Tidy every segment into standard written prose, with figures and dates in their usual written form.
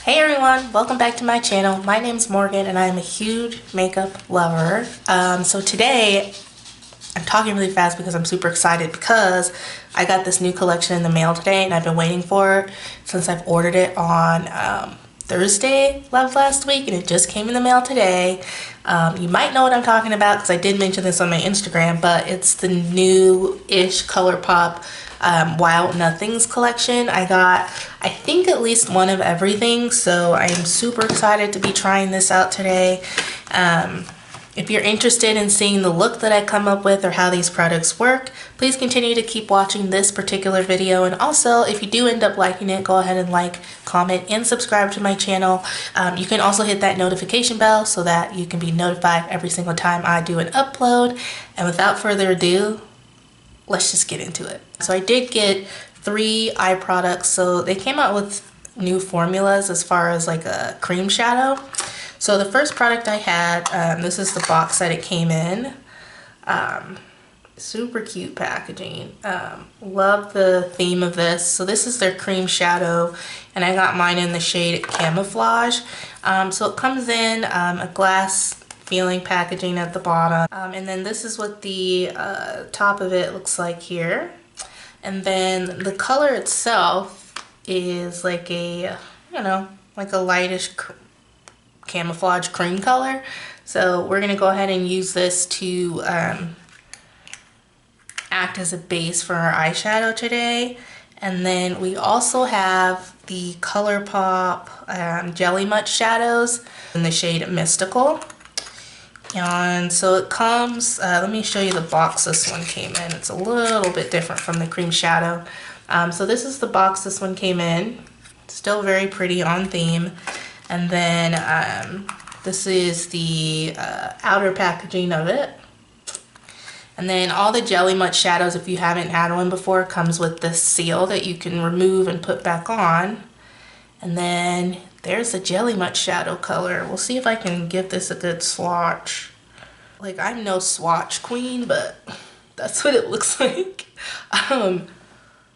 Hey everyone, welcome back to my channel. My name's Morgan and I'm a huge makeup lover. So today, I'm talking really fast because I'm super excited because I got this new collection in the mail today and I've been waiting for it since I've ordered it on Thursday of last week and it just came in the mail today. You might know what I'm talking about because I did mention this on my Instagram, but it's the new-ish Colourpop Wild Nothings collection. I got, I think, at least one of everything, so I am super excited to be trying this out today. If you're interested in seeing the look that I come up with or how these products work, please continue to keep watching this particular video. And also, if you do end up liking it, go ahead and like, comment, and subscribe to my channel. You can also hit that notification bell so that you can be notified every single time I do an upload. And without further ado, let's just get into it. So I did get 3 eye products. So they came out with new formulas as far as like a cream shadow. So the first product I had, this is the box that it came in. Super cute packaging. Love the theme of this. So this is their cream shadow and I got mine in the shade Camouflage. So it comes in a glass feeling packaging at the bottom. And then this is what the top of it looks like here. And then the color itself is like a, you know, like a lightish camouflage cream color. So we're gonna go ahead and use this to act as a base for our eyeshadow today. And then we also have the Colourpop Jelly Much shadows in the shade Mystical. And so it comes, let me show you the box this one came in. It's a little bit different from the cream shadow. So this is the box this one came in. Still very pretty, on theme. And then this is the outer packaging of it. And then all the Jelly Much shadows, if you haven't had one before, comes with this seal that you can remove and put back on. And then there's the Jelly Much shadow color. We'll see if I can give this a good swatch. Like, I'm no swatch queen, but that's what it looks like.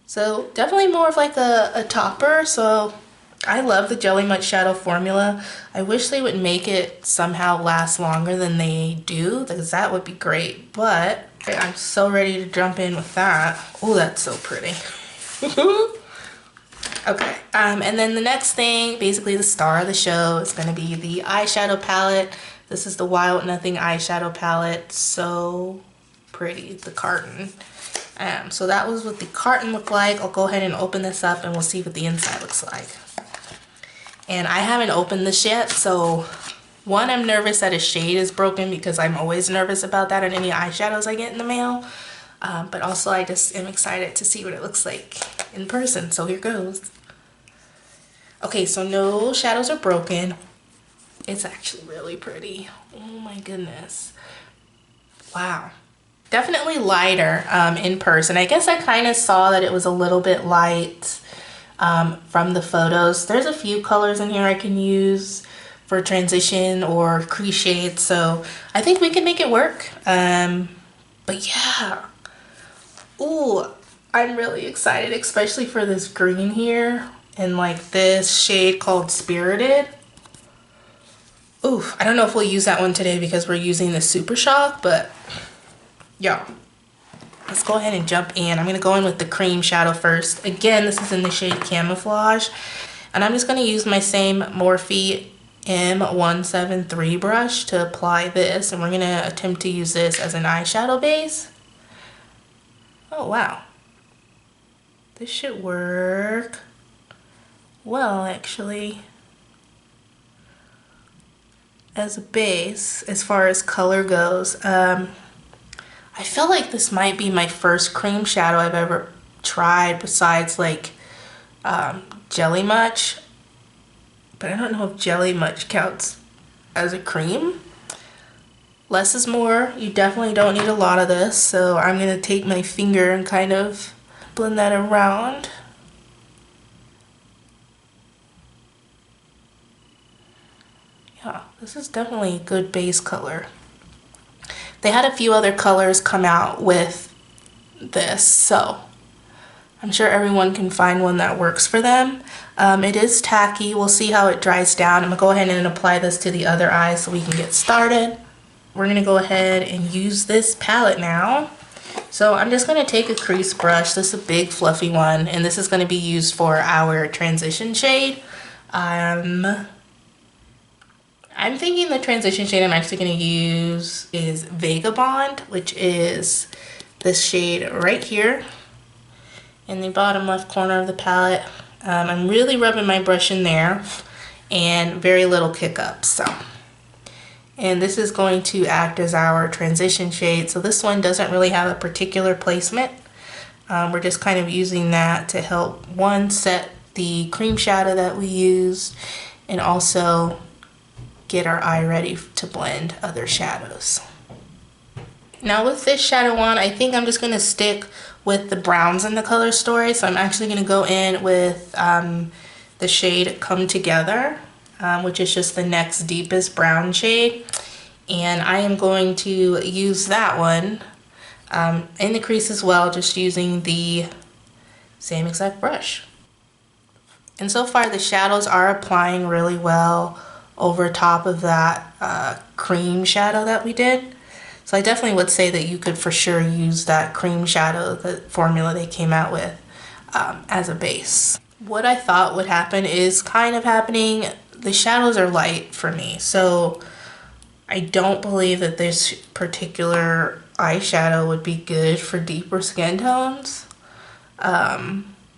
So definitely more of like a topper. So I love the Jelly Much shadow formula. I wish they would make it somehow last longer than they do, because that would be great. But I'm so ready to jump in with that. Oh, that's so pretty. Okay, and then the next thing, basically the star of the show, is going to be the eyeshadow palette. This is the Wild Nothing eyeshadow palette. So pretty, the carton. So that was what the carton looked like. I'll go ahead and open this up and we'll see what the inside looks like. And I haven't opened this yet, so one, I'm nervous that a shade is broken because I'm always nervous about that on any eyeshadows I get in the mail. But also I just am excited to see what it looks like in person, so here goes. Okay, so no shadows are broken. It's actually really pretty. Oh my goodness. Wow. Definitely lighter in person. I guess I kind of saw that it was a little bit light from the photos. There's a few colors in here I can use for transition or crease shades, so I think we can make it work. But yeah. Ooh, I'm really excited, especially for this green here and like this shade called Spirited. Oof, I don't know if we'll use that one today because we're using the Super Shock, but yeah. Let's go ahead and jump in. I'm going to go in with the cream shadow first. Again, this is in the shade Camouflage. And I'm just going to use my same Morphe M173 brush to apply this. And we're going to attempt to use this as an eyeshadow base. Oh, wow. This should work well, actually, as a base as far as color goes. I feel like this might be my first cream shadow I've ever tried besides like Jelly Much. But I don't know if Jelly Much counts as a cream. Less is more. You definitely don't need a lot of this, so I'm going to take my finger and kind of blend that around. Yeah, this is definitely a good base color. They had a few other colors come out with this, so I'm sure everyone can find one that works for them. It is tacky. We'll see how it dries down. I'm gonna go ahead and apply this to the other eye so we can get started. We're gonna go ahead and use this palette now. So I'm just gonna take a crease brush. This is a big fluffy one, and this is gonna be used for our transition shade. I'm thinking the transition shade I'm actually gonna use is Vagabond, which is this shade right here in the bottom left corner of the palette. I'm really rubbing my brush in there and very little kick up. And this is going to act as our transition shade. So this one doesn't really have a particular placement. We're just kind of using that to help one, set the cream shadow that we used, and also get our eye ready to blend other shadows. Now with this shadow on, I think I'm just going to stick with the browns in the color story. So I'm actually going to go in with the shade Come Together, which is just the next deepest brown shade. And I am going to use that one in the crease as well, just using the same exact brush. And so far the shadows are applying really well over top of that cream shadow that we did. So I definitely would say that you could for sure use that cream shadow, the formula they came out with, as a base. What I thought would happen is kind of happening. The shadows are light for me, so I don't believe that this particular eyeshadow would be good for deeper skin tones,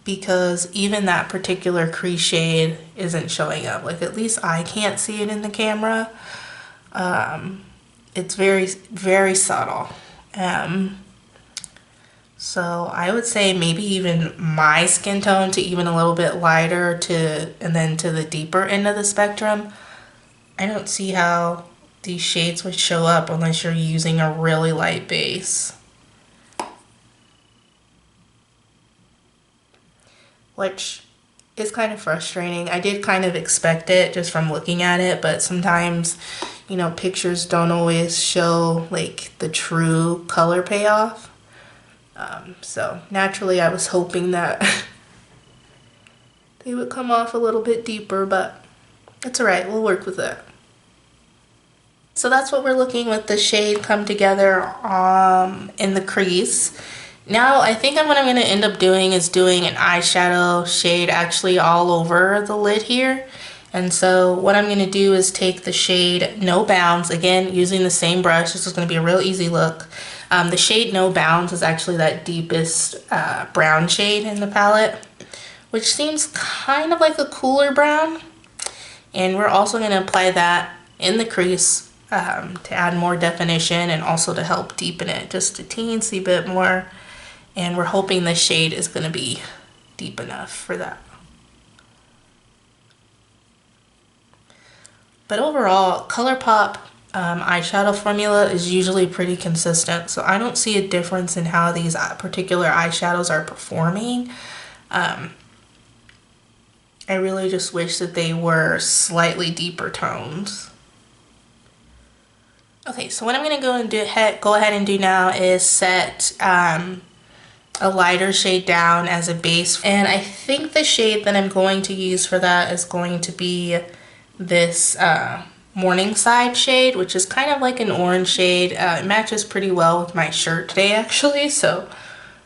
because even that particular crease shade isn't showing up. Like, at least I can't see it in the camera. It's very, very subtle. So I would say maybe even my skin tone to even a little bit lighter and then to the deeper end of the spectrum. I don't see how these shades would show up unless you're using a really light base. Which is kind of frustrating. I did kind of expect it just from looking at it, but sometimes, you know, pictures don't always show like the true color payoff. So naturally I was hoping that they would come off a little bit deeper, but it's alright, we'll work with that. So that's what we're looking with the shade Come Together in the crease. Now I think what I'm going to end up doing is doing an eyeshadow shade actually all over the lid here. And so what I'm going to do is take the shade No Bounds, again using the same brush. This is going to be a real easy look. The shade No Bounds is actually that deepest brown shade in the palette, which seems kind of like a cooler brown. And we're also going to apply that in the crease to add more definition and also to help deepen it just a teensy bit more. And we're hoping the shade is going to be deep enough for that. But overall, Colourpop eyeshadow formula is usually pretty consistent, so I don't see a difference in how these particular eyeshadows are performing. I really just wish that they were slightly deeper tones. Okay, so what I'm going to go ahead and do now is set a lighter shade down as a base. And I think the shade that I'm going to use for that is going to be this Morningside shade, which is kind of like an orange shade. It matches pretty well with my shirt today actually, so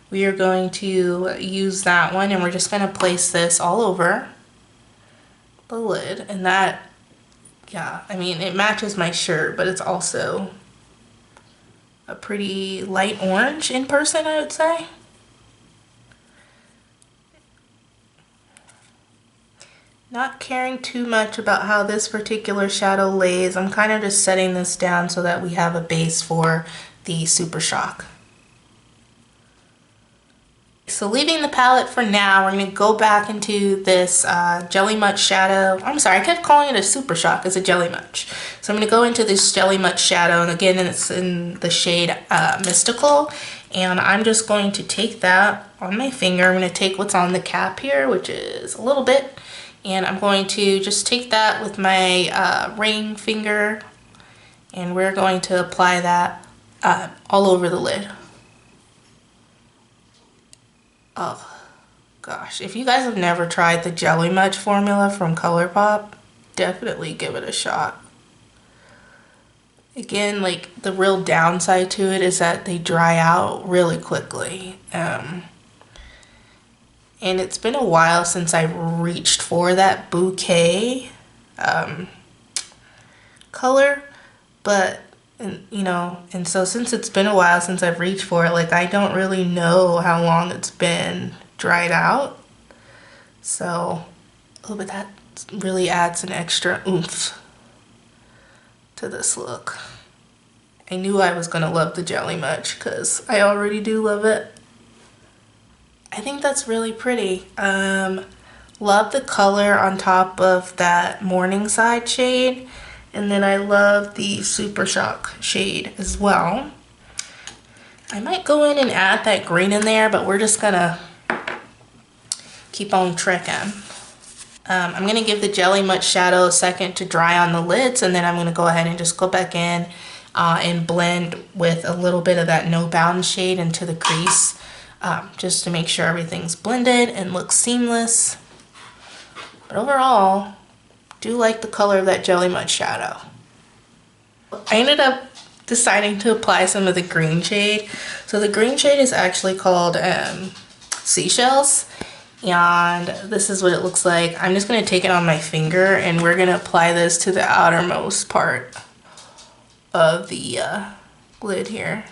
we are going to use that one, and we're just going to place this all over the lid. And that, yeah, I mean, it matches my shirt, but it's also a pretty light orange in person, I would say. Not caring too much about how this particular shadow lays. I'm kind of just setting this down so that we have a base for the Super Shock. So leaving the palette for now, we're going to go back into this Jelly Much shadow. I'm sorry, I kept calling it a Super Shock. It's a Jelly Much. So I'm going to go into this Jelly Much shadow, and again, it's in the shade Mystical. And I'm just going to take that on my finger. I'm going to take what's on the cap here, which is a little bit. And I'm going to just take that with my ring finger, and we're going to apply that all over the lid. Oh, Gosh, if you guys have never tried the Jelly Much formula from Colourpop, definitely give it a shot. Again, like, the real downside to it is that they dry out really quickly. And it's been a while since I reached for that bouquet color, but and so since it's been a while since I've reached for it, like, I don't really know how long it's been dried out. So, oh, but that really adds an extra oomph to this look. I knew I was gonna love the Jelly Much because I already do love it. I think that's really pretty. Love the color on top of that Morningside shade, and then I love the Super Shock shade as well. I might go in and add that green in there, but we're just gonna keep on trekking. I'm gonna give the Jelly Much shadow a second to dry on the lids, and then I'm gonna go ahead and just go back in and blend with a little bit of that No Bounds shade into the crease, just to make sure everything's blended and looks seamless. But overall, do like the color of that Jelly Much shadow. I ended up deciding to apply some of the green shade. So the green shade is actually called Seashells. And this is what it looks like. I'm just going to take it on my finger and we're going to apply this to the outermost part of the lid here.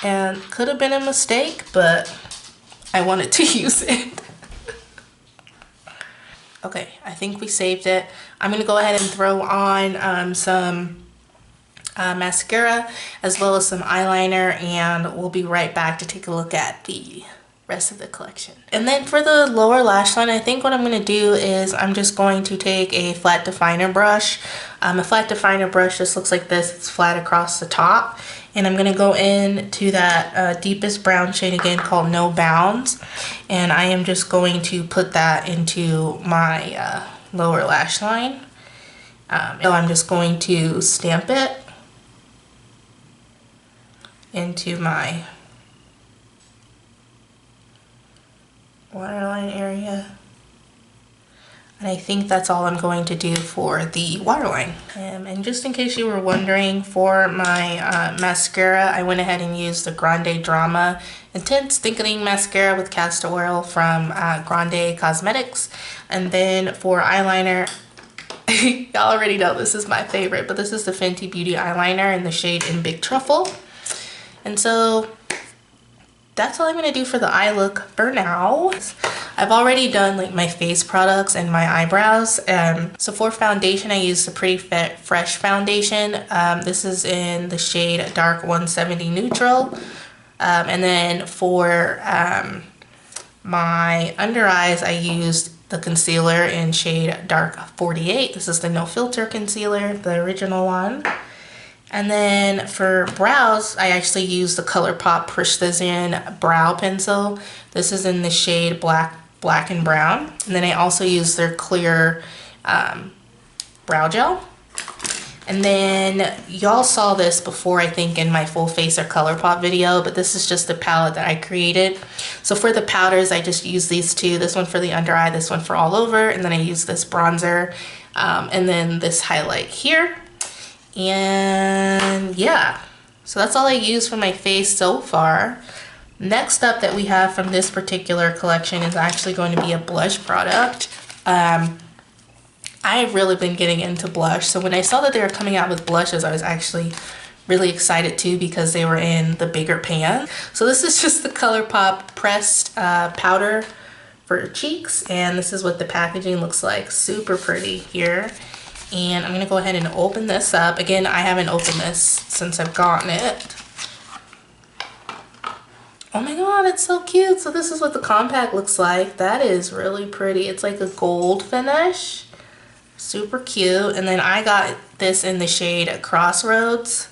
And could have been a mistake, but I wanted to use it. Okay, I think we saved it. I'm going to go ahead and throw on some mascara as well as some eyeliner, and we'll be right back to take a look at the rest of the collection. And then for the lower lash line, I think what I'm going to do is I'm just going to take a flat definer brush. A flat definer brush just looks like this. It's flat across the top. And I'm going to go into that deepest brown shade again called No Bounds. And I am just going to put that into my lower lash line. So I'm just going to stamp it into my waterline area, and I think that's all I'm going to do for the waterline. And just in case you were wondering, for my mascara, I went ahead and used the Grande Drama Intense Thickening Mascara with Castor Oil from Grande Cosmetics. And then for eyeliner, y'all already know this is my favorite, but this is the Fenty Beauty eyeliner in the shade In Big Truffle. And so that's all I'm going to do for the eye look for now. I've already done like my face products and my eyebrows. So for foundation, I used the Pretty Fresh foundation. This is in the shade Dark 170 Neutral. And then for my under eyes, I used the concealer in shade Dark 48. This is the No Filter concealer, the original one. And then for brows, I actually used the Colourpop Precision Brow Pencil. This is in the shade Black and Brown. And then I also used their clear brow gel. And then y'all saw this before, I think, in my full face or Colourpop video, but this is just the palette that I created. So for the powders, I just use these two. This one for the under eye, this one for all over. And then I use this bronzer and then this highlight here. And yeah, so that's all I use for my face so far. Next up that we have from this particular collection is actually going to be a blush product. I've really been getting into blush, so when I saw that they were coming out with blushes, I was actually really excited too because they were in the bigger pan. So this is just the Colourpop pressed powder for cheeks, and this is what the packaging looks like. Super pretty here. And I'm gonna go ahead and open this up. Again, I haven't opened this since I've gotten it. Oh my god, it's so cute. So this is what the compact looks like. That is really pretty. It's like a gold finish. Super cute. And then I got this in the shade Crossroads.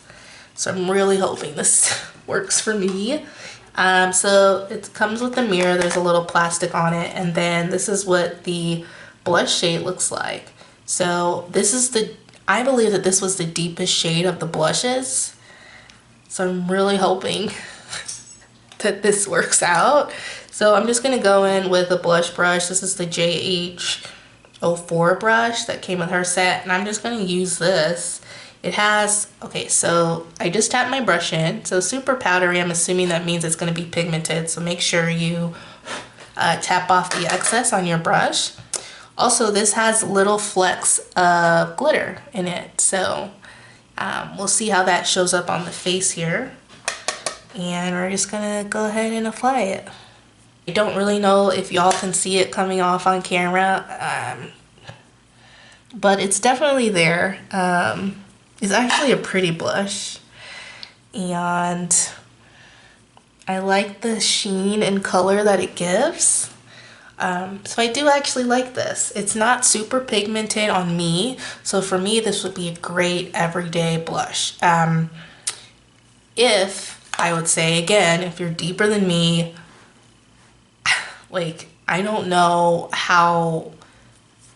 So I'm really hoping this works for me. So it comes with a mirror. There's a little plastic on it. And then this is what the blush shade looks like. So this is I believe that this was the deepest shade of the blushes. So I'm really hoping that this works out. So I'm just gonna go in with a blush brush. This is the JH04 brush that came with her set, and I'm just gonna use this. It has, okay, so I just tapped my brush in. So super powdery, I'm assuming that means it's gonna be pigmented. So make sure you tap off the excess on your brush. Also, this has little flecks of glitter in it. So we'll see how that shows up on the face here. And we're just gonna go ahead and apply it. I don't really know if y'all can see it coming off on camera, but it's definitely there. It's actually a pretty blush, and I like the sheen and color that it gives. So I do actually like this. It's not super pigmented on me, so for me this would be a great everyday blush. If I would say, again, if you're deeper than me, like, I don't know how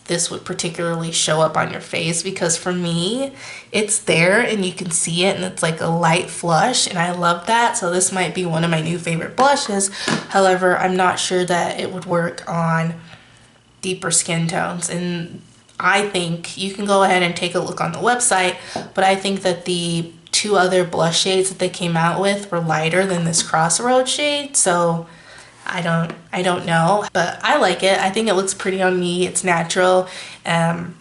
this would particularly show up on your face, because for me, it's there and you can see it and it's like a light flush, and I love that. So this might be one of my new favorite blushes. However, I'm not sure that it would work on deeper skin tones. And I think you can go ahead and take a look on the website, but I think that the 2 other blush shades that they came out with were lighter than this Crossroads shade. So I don't know, but I like it. I think it looks pretty on me. It's natural,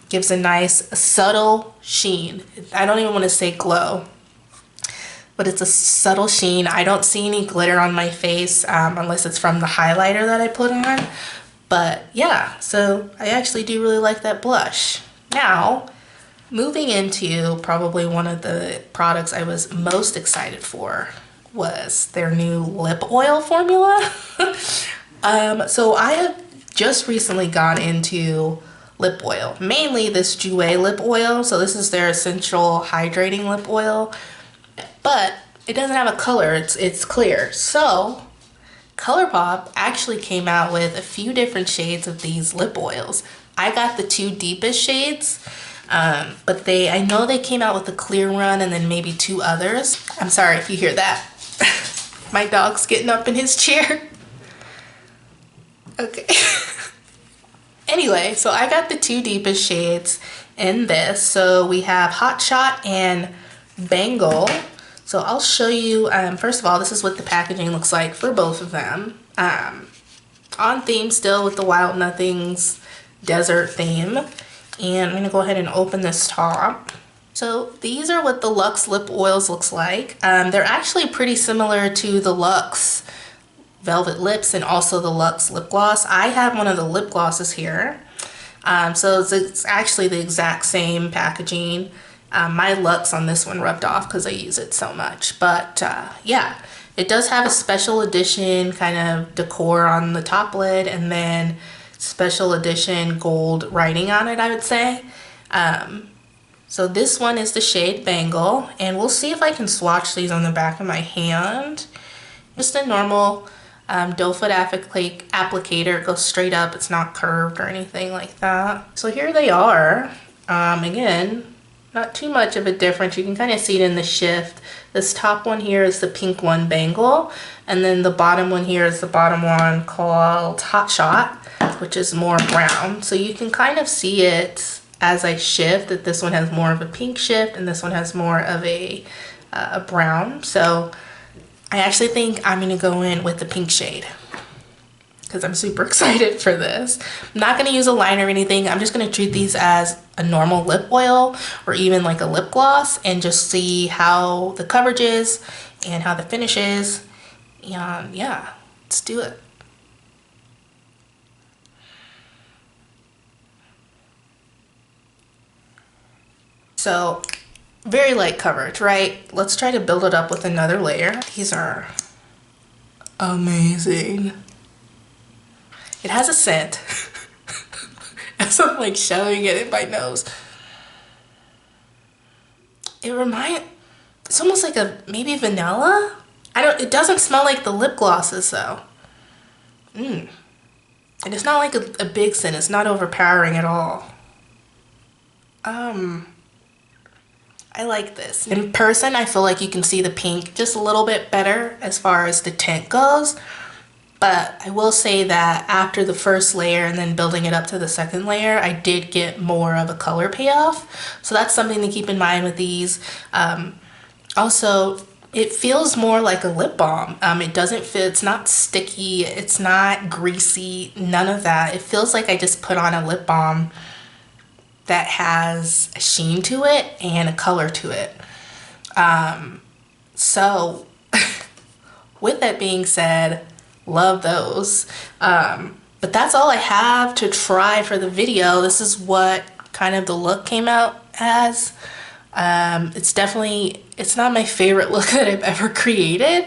gives a nice subtle sheen. I don't even want to say glow, but it's a subtle sheen. I don't see any glitter on my face unless it's from the highlighter that I put on. But yeah, so I actually do really like that blush. Now, moving into probably one of the products I was most excited for was their new lip oil formula. So I have just recently gone into lip oil, mainly this Jouer lip oil. So this is their essential hydrating lip oil, but it doesn't have a color, it's clear. So Colourpop actually came out with a few different shades of these lip oils. I got the 2 deepest shades, but I know they came out with a clear one and then maybe 2 others. I'm sorry if you hear that. My dog's getting up in his chair. Okay. Anyway, so I got the 2 deepest shades in this. So we have Hot Shot and Bangle. So I'll show you, first of all, this is what the packaging looks like for both of them. On theme still with the Wild Nothings desert theme. And I'm gonna go ahead and open this top. So these are what the Luxe lip oils looks like. They're actually pretty similar to the Luxe Velvet Lips and also the Luxe lip gloss. I have one of the lip glosses here. So it's actually the exact same packaging. My Luxe on this one rubbed off because I use it so much. But yeah, it does have a special edition kind of decor on the top lid, and then special edition gold writing on it, I would say. So this one is the shade Bangle, and we'll see if I can swatch these on the back of my hand. Just a normal doe foot applicator. It goes straight up, it's not curved or anything like that. So here they are. Again, not too much of a difference. You can kind of see it in the shift. This top one here is the pink one, Bangle, and then the bottom one here is the bottom one called Hot Shot, which is more brown. So you can kind of see it as I shift, that this one has more of a pink shift and this one has more of a brown. So I actually think I'm gonna go in with the pink shade because I'm super excited for this. I'm not gonna use a liner or anything. I'm just gonna treat these as a normal lip oil or even like a lip gloss and just see how the coverage is and how the finish is. And yeah, let's do it. So very light coverage, right? Let's try to build it up with another layer. These are amazing. It has a scent. As I'm like shoving it in my nose. It's almost like maybe vanilla? It doesn't smell like the lip glosses though. And it's not like a big scent, it's not overpowering at all. I like this. In person, I feel like you can see the pink just a little bit better as far as the tint goes. But I will say that after the first layer and then building it up to the second layer, I did get more of a color payoff. So that's something to keep in mind with these. Also, it feels more like a lip balm. It doesn't feel, it's not sticky, it's not greasy, none of that. It feels like I just put on a lip balm that has a sheen to it and a color to it. So with that being said, love those. But that's all I have to try for the video. This is what kind of the look came out as. It's definitely, it's not my favorite look that I've ever created.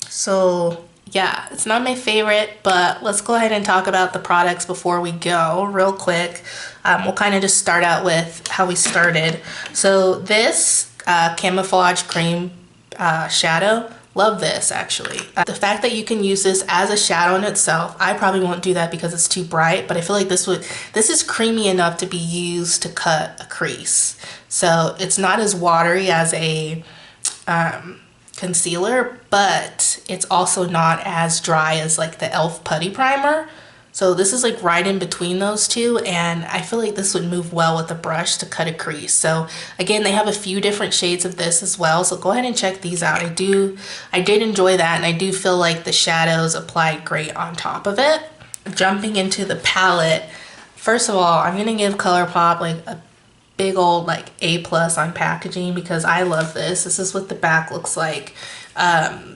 So yeah, it's not my favorite, but let's go ahead and talk about the products before we go real quick. We'll kind of just start out with how we started. So this camouflage cream shadow, love this actually. The fact that you can use this as a shadow in itself, I probably won't do that because it's too bright, but I feel like this is creamy enough to be used to cut a crease. So it's not as watery as a concealer, but it's also not as dry as like the e.l.f. putty primer. So this is like right in between those two, and I feel like this would move well with a brush to cut a crease. So again, they have a few different shades of this as well, so go ahead and check these out. I did enjoy that, and I do feel like the shadows applied great on top of it. Jumping into the palette, first of all, I'm gonna give Colourpop like a big old like A+ on packaging because I love this. This is what the back looks like.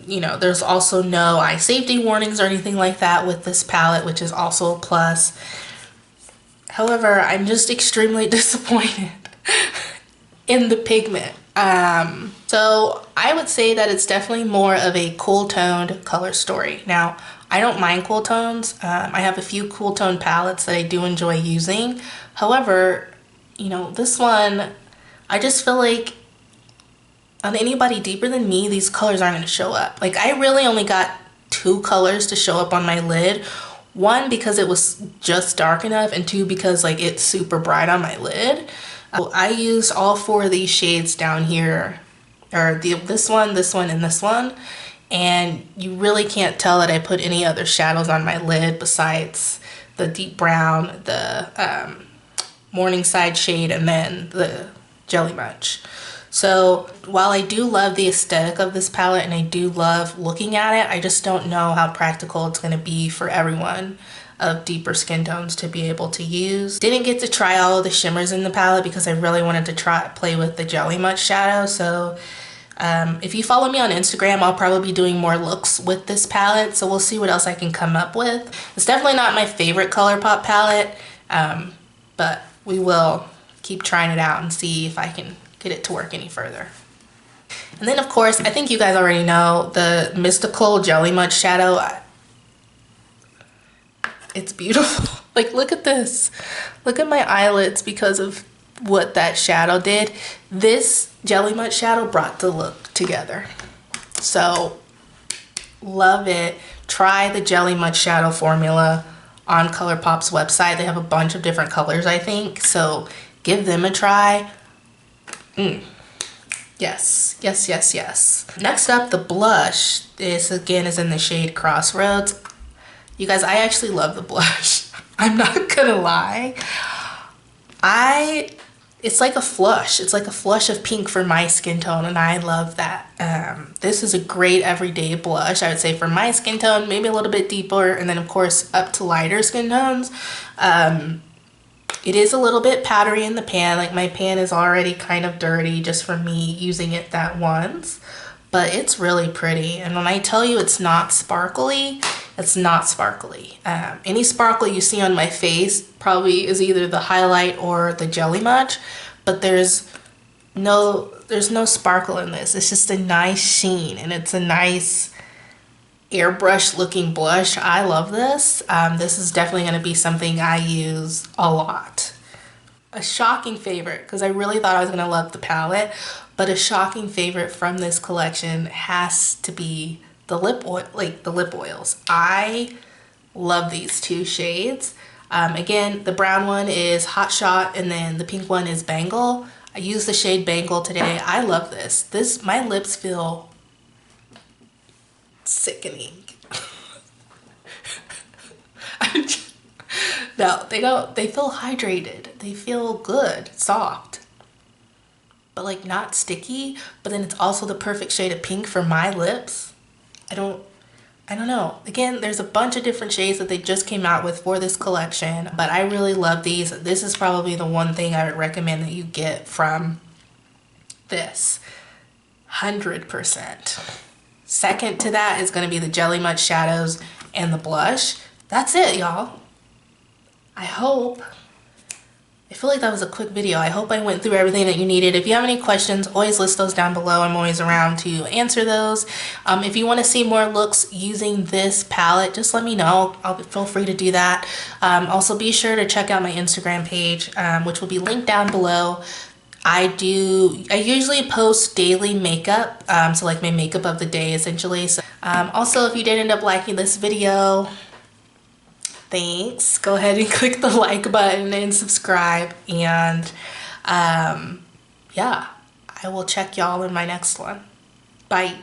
You know, there's also no eye safety warnings or anything like that with this palette, which is also a plus. However, I'm just extremely disappointed in the pigment. So I would say that it's definitely more of a cool toned color story. Now, I don't mind cool tones. I have a few cool tone palettes that I do enjoy using. However, you know, this one, I just feel like on anybody deeper than me, these colors aren't going to show up. Like, I really only got 2 colors to show up on my lid. One, because it was just dark enough, and 2, because like it's super bright on my lid. I used all 4 of these shades down here, or this one, and this one. And you really can't tell that I put any other shadows on my lid besides the deep brown, the Morningside shade, and then the Jelly Munch. So while I do love the aesthetic of this palette and I do love looking at it, I just don't know how practical it's going to be for everyone of deeper skin tones to be able to use. Didn't get to try all of the shimmers in the palette because I really wanted to play with the Jelly Munch shadow. So if you follow me on Instagram, I'll probably be doing more looks with this palette. So we'll see what else I can come up with. It's definitely not my favorite Colourpop palette, but we will keep trying it out and see if I can get it to work any further. And then of course, I think you guys already know the Mystical Jelly Munch shadow. It's beautiful. Like, look at this. Look at my eyelids because of what that shadow did. This Jelly Munch shadow brought the look together. So love it. Try the Jelly Munch shadow formula on Colourpop's website. They have a bunch of different colors, I think. So give them a try. Yes, yes, yes, yes. Next up, the blush. This again is in the shade Crossroads. You guys, I actually love the blush. I'm not gonna lie. It's like a flush. It's like a flush of pink for my skin tone, and I love that. This is a great everyday blush, I would say, for my skin tone, maybe a little bit deeper, and then of course up to lighter skin tones. It is a little bit powdery in the pan. Like, my pan is already kind of dirty just from me using it that once, but it's really pretty. And when I tell you it's not sparkly, it's not sparkly. Any sparkle you see on my face probably is either the highlight or the Jelly Munch, but there's no sparkle in this. It's just a nice sheen, and it's a nice airbrush looking blush. I love this. This is definitely going to be something I use a lot. A shocking favorite, because I really thought I was going to love the palette, but a shocking favorite from this collection has to be the lip oil, like the lip oils. I love these 2 shades. Again, the brown one is Hot Shot, and then the pink one is Bangle. I used the shade Bangle today. I love this. My lips feel sickening. No, they don't. They feel hydrated. They feel good, soft, but like not sticky. But then it's also the perfect shade of pink for my lips. I don't know. Again, there's a bunch of different shades that they just came out with for this collection, but I really love these. This is probably the one thing I would recommend that you get from this. 100%. Second to that is going to be the Jelly Much shadows and the blush. That's it, y'all. I feel like that was a quick video. I hope I went through everything that you needed. If you have any questions, always list those down below. I'm always around to answer those. If you want to see more looks using this palette, just let me know. Feel free to do that. Also, be sure to check out my Instagram page, which will be linked down below. I usually post daily makeup, so like my makeup of the day essentially. So, also, if you did end up liking this video, thanks. Go ahead and click the like button and subscribe. And yeah, I will check y'all in my next one. Bye.